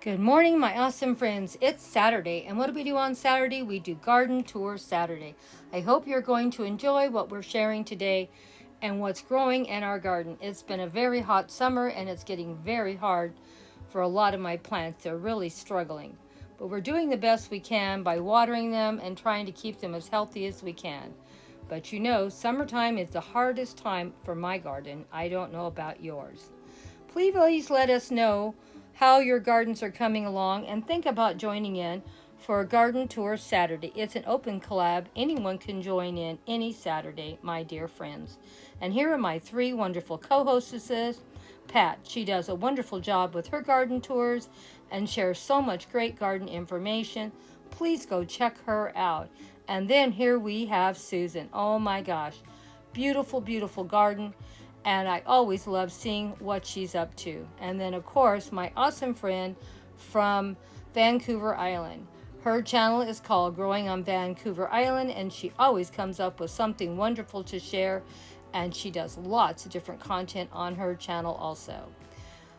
Good morning, my awesome friends. It's Saturday, and what do we do on Saturday? We do Garden Tour Saturday. I hope you're going to enjoy what we're sharing today and what's growing in our garden. It's been a very hot summer, and it's getting very hard for a lot of my plants. They're really struggling. But we're doing the best we can by watering them and trying to keep them as healthy as we can. But you know, summertime is the hardest time for my garden. I don't know about yours. Please let us know how your gardens are coming along and think about joining in for a garden tour Saturday. It's an open collab. Anyone can join in any Saturday, my dear friends. And here are my three wonderful co-hostesses. Pat, she does a wonderful job with her garden tours and shares so much great garden information. Please go check her out. And then here we have Susan. Oh my gosh, beautiful, beautiful garden. And I always love seeing what she's up to. And then, of course, my awesome friend from Vancouver Island. Her channel is called Growing on Vancouver Island, and she always comes up with something wonderful to share. And she does lots of different content on her channel also.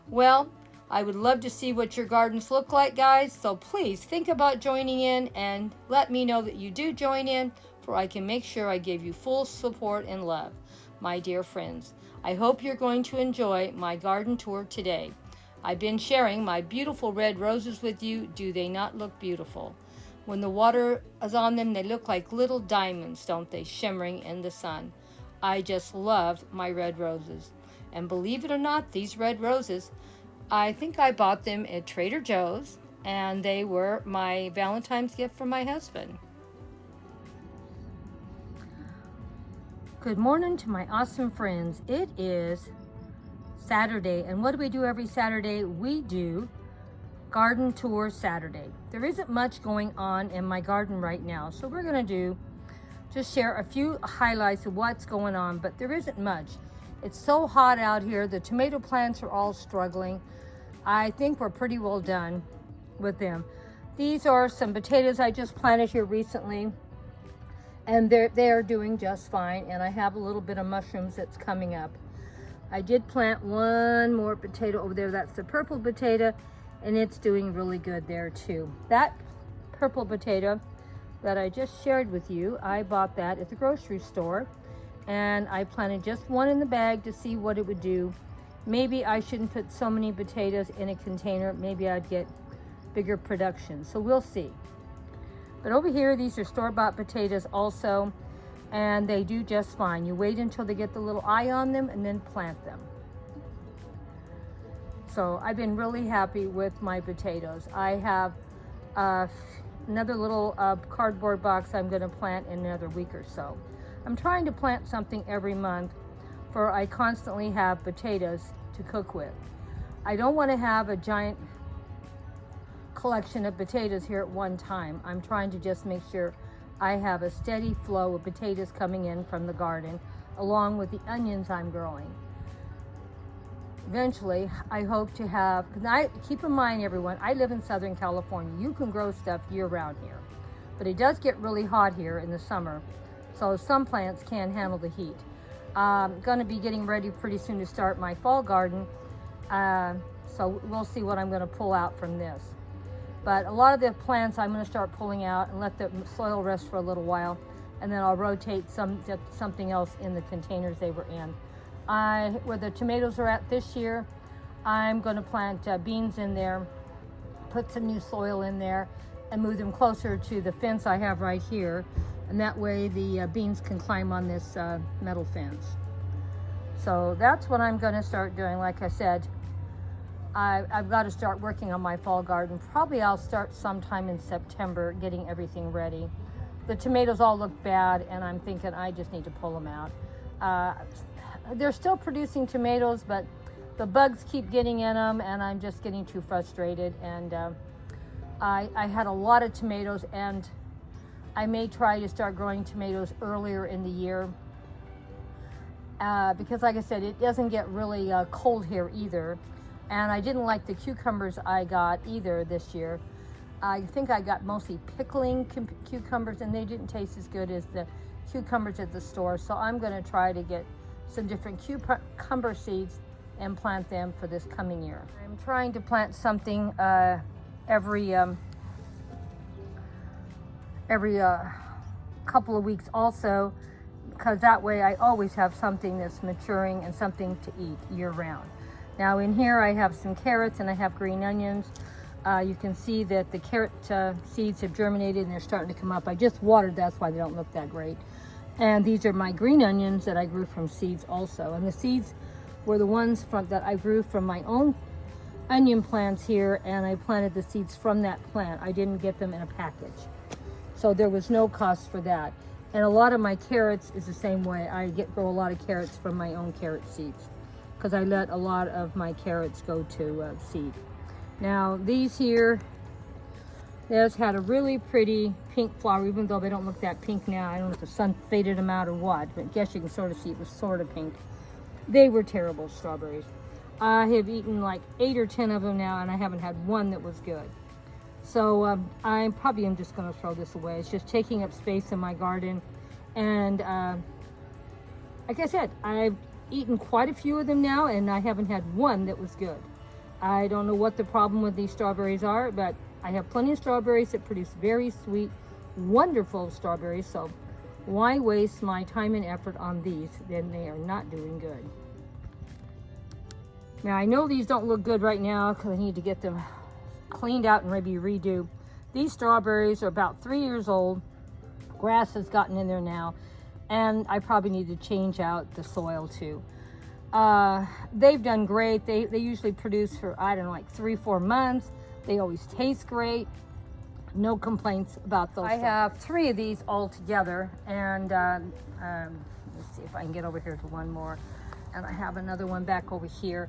Well, I would love to see what your gardens look like, guys. So please think about joining in and let me know that you do join in, for I can make sure I give you full support and love, my dear friends. I hope you're going to enjoy my garden tour today. I've been sharing my beautiful red roses with you. Do they not look beautiful? When the water is on them, they look like little diamonds, don't they, shimmering in the sun. I just love my red roses. And believe it or not, these red roses, I think I bought them at Trader Joe's, and they were my Valentine's gift from my husband. Good morning to my awesome friends. It is Saturday, and what do we do every Saturday? We do Garden Tour Saturday. There isn't much going on in my garden right now, so we're going to just share a few highlights of what's going on, but there isn't much. It's so hot out here. The tomato plants are all struggling. I think we're pretty well done with them. These are some potatoes I just planted here recently, and they're doing just fine, and I have a little bit of mushrooms that's coming up. I did plant one more potato over there. That's the purple potato, and it's doing really good there too. That purple potato that I just shared with you, I bought that at the grocery store, and I planted just one in the bag to see what it would do. Maybe I shouldn't put so many potatoes in a container. Maybe I'd get bigger production, so we'll see. But over here, these are store-bought potatoes also, and they do just fine. You wait until they get the little eye on them and then plant them. So I've been really happy with my potatoes. I have another little cardboard box I'm going to plant in another week or so. I'm trying to plant something every month, for I constantly have potatoes to cook with. I don't want to have a giant collection of potatoes here at one time. I'm trying to just make sure I have a steady flow of potatoes coming in from the garden, along with the onions I'm growing. Eventually, I hope to have, keep in mind everyone, I live in Southern California. You can grow stuff year round here, but it does get really hot here in the summer, so some plants can't handle the heat. I'm going to be getting ready pretty soon to start my fall garden, so we'll see what I'm going to pull out from this. But a lot of the plants I'm going to start pulling out and let the soil rest for a little while, and then I'll rotate something else in the containers they were in. Where the tomatoes are at this year, I'm going to plant beans in there, put some new soil in there, and move them closer to the fence I have right here. And that way the beans can climb on this metal fence. So that's what I'm going to start doing. Like I said, I've got to start working on my fall garden. Probably I'll start sometime in September, getting everything ready. The tomatoes all look bad, and I'm thinking I just need to pull them out. They're still producing tomatoes, but the bugs keep getting in them, and I'm just getting too frustrated. And I had a lot of tomatoes, and I may try to start growing tomatoes earlier in the year, because like I said, it doesn't get really cold here either. And I didn't like the cucumbers I got either this year. I think I got mostly pickling cucumbers, and they didn't taste as good as the cucumbers at the store. So I'm going to try to get some different cucumber seeds and plant them for this coming year. I'm trying to plant something every couple of weeks also, because that way I always have something that's maturing and something to eat year round. Now in here I have some carrots and I have green onions. You can see that the carrot seeds have germinated and they're starting to come up. I just watered, that's why they don't look that great. And these are my green onions that I grew from seeds also. And the seeds were the ones that I grew from my own onion plants here, and I planted the seeds from that plant. I didn't get them in a package. So there was no cost for that. And a lot of my carrots is the same way. I grow a lot of carrots from my own carrot seeds because I let a lot of my carrots go to seed. Now these here, this had a really pretty pink flower, even though they don't look that pink now. I don't know if the sun faded them out or what, but I guess you can sort of see it was sort of pink. They were terrible strawberries. I have eaten like 8 or 10 of them now, and I haven't had one that was good. So I probably am just going to throw this away. It's just taking up space in my garden. And like I said, I've eaten quite a few of them now, and I haven't had one that was good. I don't know what the problem with these strawberries are, but I have plenty of strawberries that produce very sweet, wonderful strawberries. So why waste my time and effort on these? Then they are not doing good. Now I know these don't look good right now because I need to get them cleaned out and maybe redo. These strawberries are about 3 years old. Grass has gotten in there now, and I probably need to change out the soil too. They've done great. They usually produce for, I don't know, like 3-4 months. They always taste great. No complaints about those. I have 3 of these all together, and let's see if I can get over here to one more. And I have another one back over here.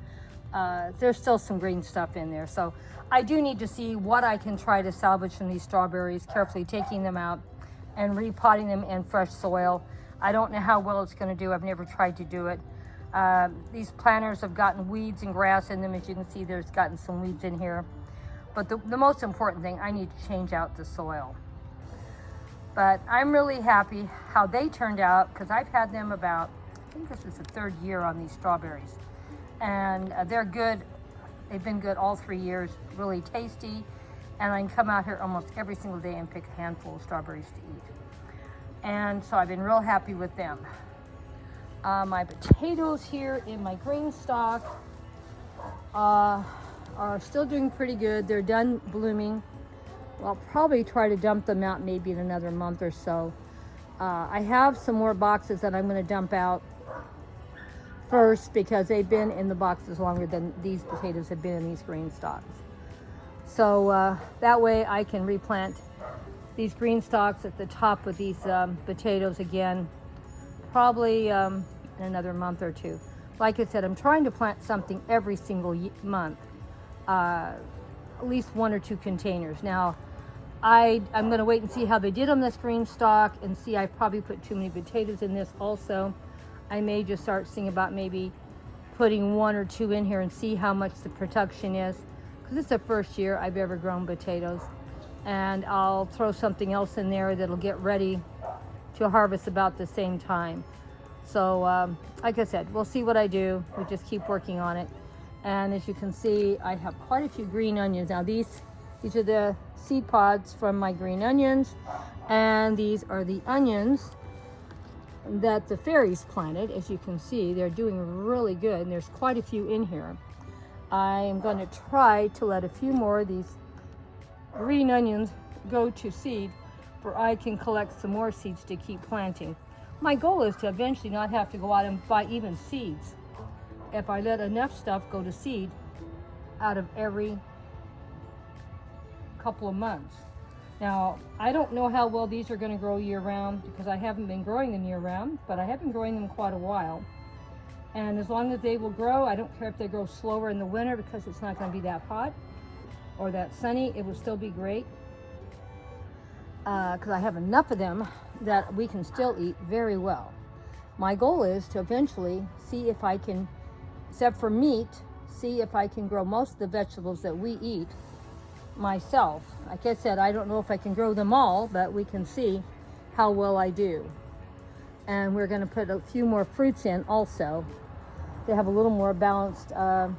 There's still some green stuff in there, so I do need to see what I can try to salvage from these strawberries, carefully taking them out and repotting them in fresh soil. I don't know how well it's going to do. I've never tried to do it. These planters have gotten weeds and grass in them. As you can see, there's gotten some weeds in here. But the most important thing, I need to change out the soil. But I'm really happy how they turned out, because I've had them about, I think this is the 3rd year on these strawberries. And they're good. They've been good all 3 years, really tasty. And I can come out here almost every single day and pick a handful of strawberries to eat. And so I've been real happy with them. My potatoes here in my green stock are still doing pretty good. They're done blooming. I'll probably try to dump them out maybe in another month or so. I have some more boxes that I'm going to dump out first because they've been in the boxes longer than these potatoes have been in these green stalks. So that way I can replant these green stalks at the top of these potatoes again, probably in another month or 2. Like I said, I'm trying to plant something every single month, at least 1 or 2 containers. Now, I'm going to wait and see how they did on this green stalk and see. I probably put too many potatoes in this also. I may just start thinking about maybe putting 1 or 2 in here and see how much the production is, because it's the first year I've ever grown potatoes. And I'll throw something else in there that'll get ready to harvest about the same time. So like I said, we'll see what I do. We just keep working on it. And as you can see, I have quite a few green onions. Now these are the seed pods from my green onions, and these are the onions that the fairies planted. As you can see, they're doing really good, and there's quite a few in here. I am going to try to let a few more of these green onions go to seed, where I can collect some more seeds to keep planting. My goal is to eventually not have to go out and buy even seeds. If I let enough stuff go to seed out of every couple of months. Now, I don't know how well these are going to grow year round because I haven't been growing them year round, but I have been growing them quite a while. And as long as they will grow, I don't care if they grow slower in the winter because it's not going to be that hot or that sunny, it will still be great. Because I have enough of them that we can still eat very well. My goal is to eventually see if I can, except for meat, see if I can grow most of the vegetables that we eat myself. Like I said, I don't know if I can grow them all, but we can see how well I do. And we're going to put a few more fruits in also. they have a little more balanced in our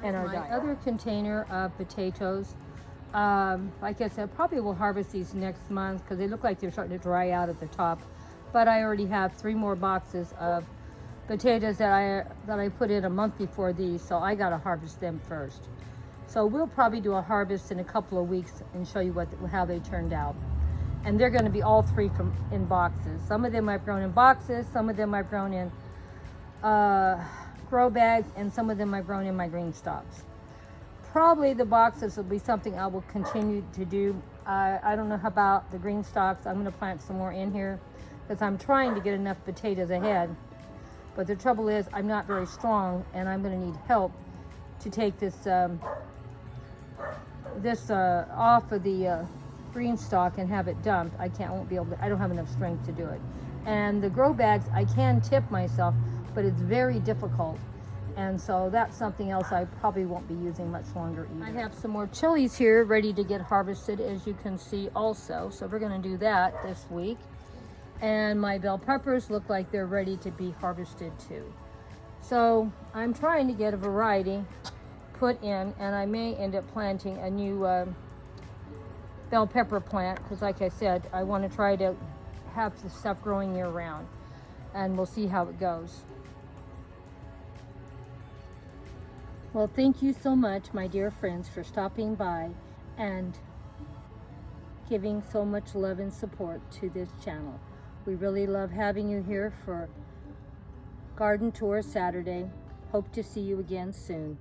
diet. Other container of potatoes. Like I said, probably will harvest these next month because they look like they're starting to dry out at the top. But I already have 3 more boxes of potatoes that I put in a month before these, so I got to harvest them first. So we'll probably do a harvest in a couple of weeks and show you how they turned out. And they're going to be all 3 in boxes. Some of them I've grown in boxes, some of them I've grown in grow bags, and some of them I've grown in my green stalks. Probably the boxes will be something I will continue to do. I don't know about the green stalks. I'm going to plant some more in here because I'm trying to get enough potatoes ahead. But the trouble is I'm not very strong, and I'm going to need help to take this off of the green stalk and have it dumped. I don't have enough strength to do it. And the grow bags, I can tip myself, but it's very difficult. And so that's something else I probably won't be using much longer either. I have some more chilies here ready to get harvested, as you can see also. So we're going to do that this week. And my bell peppers look like they're ready to be harvested too. So I'm trying to get a variety put in, and I may end up planting a new bell pepper plant because, like I said, I want to try to have the stuff growing year round, and we'll see how it goes. Well, thank you so much, my dear friends, for stopping by and giving so much love and support to this channel. We really love having you here for Garden Tour Saturday. Hope to see you again soon.